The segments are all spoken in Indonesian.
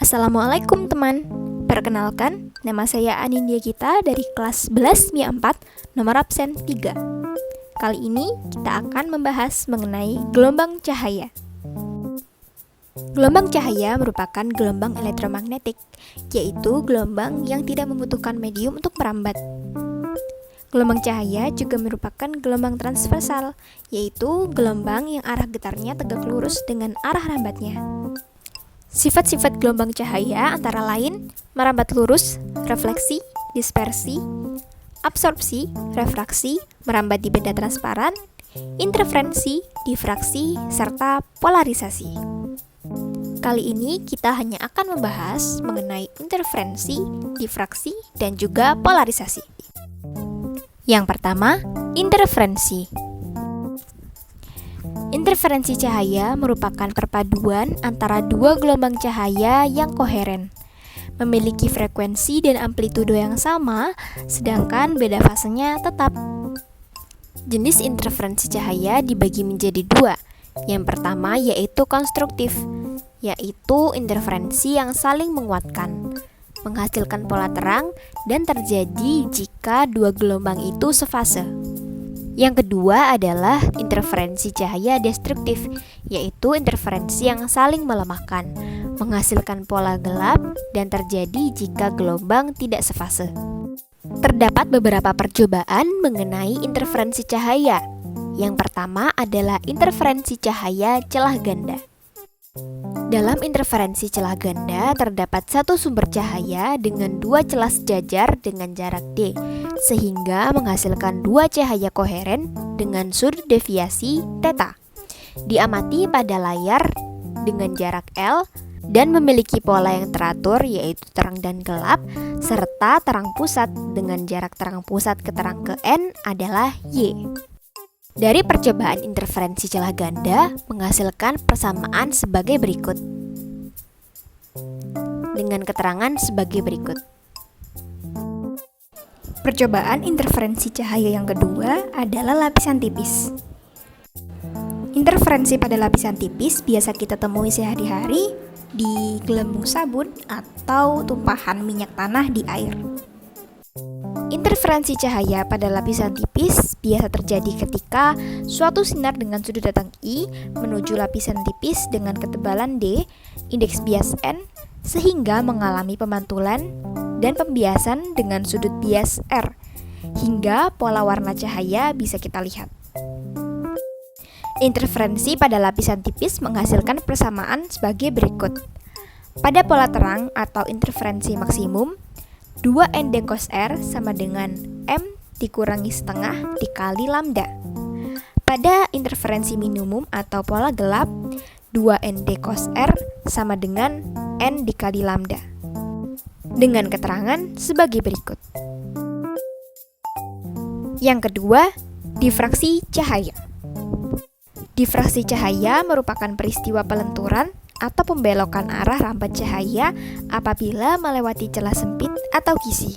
Assalamualaikum teman. Perkenalkan, nama saya Anindya Gita dari kelas 11 MIA 4, nomor absen 3. Kali ini kita akan membahas mengenai gelombang cahaya. Gelombang cahaya merupakan gelombang elektromagnetik, yaitu gelombang yang tidak membutuhkan medium untuk merambat. Gelombang cahaya juga merupakan gelombang transversal, yaitu gelombang yang arah getarnya tegak lurus dengan arah rambatnya. Sifat-sifat gelombang cahaya antara lain merambat lurus, refleksi, dispersi, absorpsi, refraksi, merambat di benda transparan, interferensi, difraksi, serta polarisasi. Kali ini kita hanya akan membahas mengenai interferensi, difraksi, dan juga polarisasi. Yang pertama, interferensi. Interferensi cahaya merupakan perpaduan antara dua gelombang cahaya yang koheren, memiliki frekuensi dan amplitudo yang sama, sedangkan beda fasenya tetap. Jenis interferensi cahaya dibagi menjadi dua. Yang pertama yaitu konstruktif, yaitu interferensi yang saling menguatkan, menghasilkan pola terang dan terjadi jika dua gelombang itu sefase. Yang kedua adalah interferensi cahaya destruktif, yaitu interferensi yang saling melemahkan, menghasilkan pola gelap dan terjadi jika gelombang tidak sefase. Terdapat beberapa percobaan mengenai interferensi cahaya. Yang pertama adalah interferensi cahaya celah ganda. Dalam interferensi celah ganda terdapat satu sumber cahaya dengan dua celah sejajar dengan jarak D, sehingga menghasilkan dua cahaya koheren dengan sudut deviasi θ. Diamati pada layar dengan jarak L dan memiliki pola yang teratur yaitu terang dan gelap, serta terang pusat dengan jarak terang pusat ke terang ke N adalah Y. Dari percobaan interferensi celah ganda menghasilkan persamaan sebagai berikut. Dengan keterangan sebagai berikut. Percobaan interferensi cahaya yang kedua adalah lapisan tipis. Interferensi pada lapisan tipis biasa kita temui sehari-hari di gelembung sabun atau tumpahan minyak tanah di air. Interferensi cahaya pada lapisan tipis biasa terjadi ketika suatu sinar dengan sudut datang I menuju lapisan tipis dengan ketebalan D, indeks bias N, sehingga mengalami pemantulan dan pembiasan dengan sudut bias R, hingga pola warna cahaya bisa kita lihat. Interferensi pada lapisan tipis menghasilkan persamaan sebagai berikut. Pada pola terang atau interferensi maksimum, 2ND cos R sama dengan M dikurangi setengah dikali lambda. Pada interferensi minimum atau pola gelap, 2ND cos R sama dengan N dikali lambda. Dengan keterangan sebagai berikut. Yang kedua, difraksi cahaya. Difraksi cahaya merupakan peristiwa pelenturan atau pembelokan arah rambat cahaya apabila melewati celah sempit atau kisi.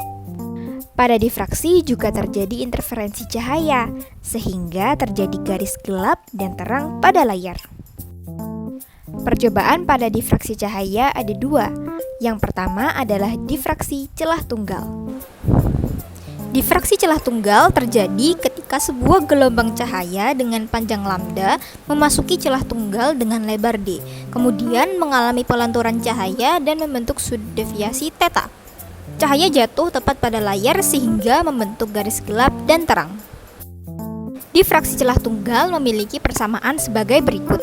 Pada difraksi juga terjadi interferensi cahaya, sehingga terjadi garis gelap dan terang pada layar. Percobaan pada difraksi cahaya ada dua. Yang pertama adalah difraksi celah tunggal. Difraksi celah tunggal terjadi ketika sebuah gelombang cahaya dengan panjang lambda memasuki celah tunggal dengan lebar D, kemudian mengalami pelanturan cahaya dan membentuk sudut deviasi θ. Cahaya jatuh tepat pada layar sehingga membentuk garis gelap dan terang. Difraksi celah tunggal memiliki persamaan sebagai berikut.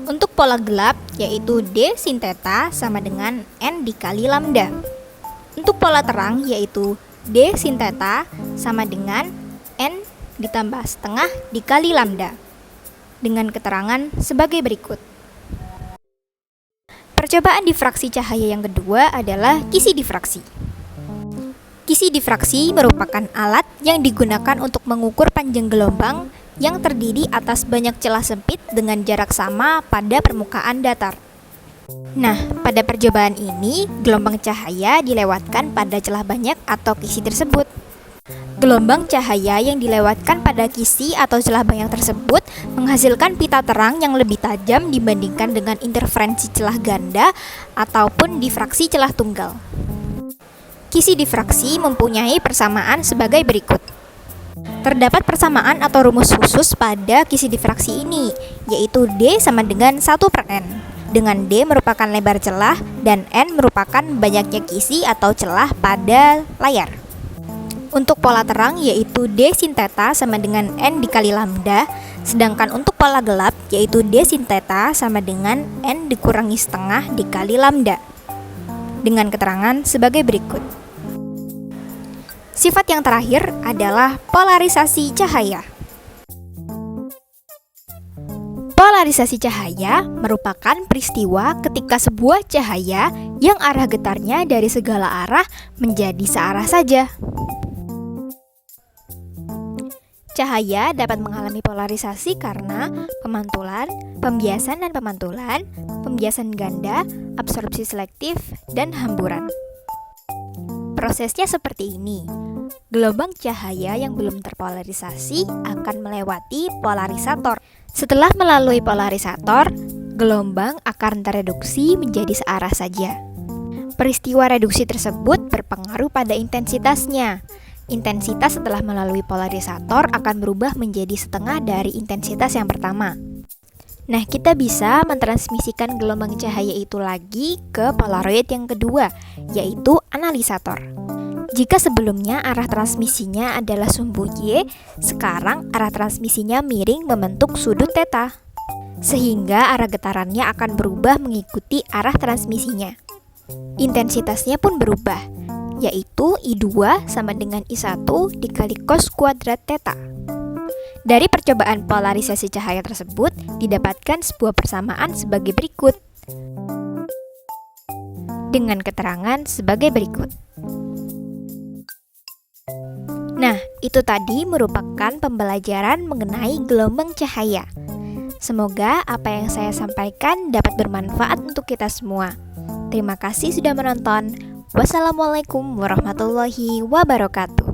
Untuk pola gelap yaitu D sin θ sama dengan N dikali lambda. Untuk pola terang yaitu D sin θ sama dengan N ditambah setengah dikali lambda. Dengan keterangan sebagai berikut. Percobaan difraksi cahaya yang kedua adalah kisi difraksi. Kisi difraksi merupakan alat yang digunakan untuk mengukur panjang gelombang yang terdiri atas banyak celah sempit dengan jarak sama pada permukaan datar. Nah, pada percobaan ini, gelombang cahaya dilewatkan pada celah banyak atau kisi tersebut. Gelombang cahaya yang dilewatkan pada kisi atau celah bayang tersebut menghasilkan pita terang yang lebih tajam dibandingkan dengan interferensi celah ganda ataupun difraksi celah tunggal. Kisi difraksi mempunyai persamaan sebagai berikut. Terdapat persamaan atau rumus khusus pada kisi difraksi ini, yaitu D sama dengan 1/N, dengan D merupakan lebar celah dan N merupakan banyaknya kisi atau celah pada layar. Untuk pola terang yaitu D sin theta sama dengan N dikali lambda, sedangkan untuk pola gelap yaitu D sin theta sama dengan N dikurangi setengah dikali lambda. Dengan keterangan sebagai berikut. Sifat yang terakhir adalah polarisasi cahaya. Polarisasi cahaya merupakan peristiwa ketika sebuah cahaya yang arah getarnya dari segala arah menjadi searah saja. Cahaya dapat mengalami polarisasi karena pemantulan, pembiasan dan pemantulan, pembiasan ganda, absorpsi selektif, dan hamburan. Prosesnya seperti ini. Gelombang cahaya yang belum terpolarisasi akan melewati polarisator. Setelah melalui polarisator, gelombang akan tereduksi menjadi searah saja. Peristiwa reduksi tersebut berpengaruh pada intensitasnya. Intensitas setelah melalui polarisator akan berubah menjadi setengah dari intensitas yang pertama. Nah, kita bisa mentransmisikan gelombang cahaya itu lagi ke polaroid yang kedua, yaitu analisator. Jika sebelumnya arah transmisinya adalah sumbu Y, sekarang arah transmisinya miring membentuk sudut θ, sehingga arah getarannya akan berubah mengikuti arah transmisinya. Intensitasnya pun berubah, yaitu I2 sama dengan I1 dikali cos kuadrat θ. Dari percobaan polarisasi cahaya tersebut, didapatkan sebuah persamaan sebagai berikut. Dengan keterangan sebagai berikut. Nah, itu tadi merupakan pembelajaran mengenai gelombang cahaya. Semoga apa yang saya sampaikan dapat bermanfaat untuk kita semua. Terima kasih sudah menonton. Wassalamualaikum warahmatullahi wabarakatuh.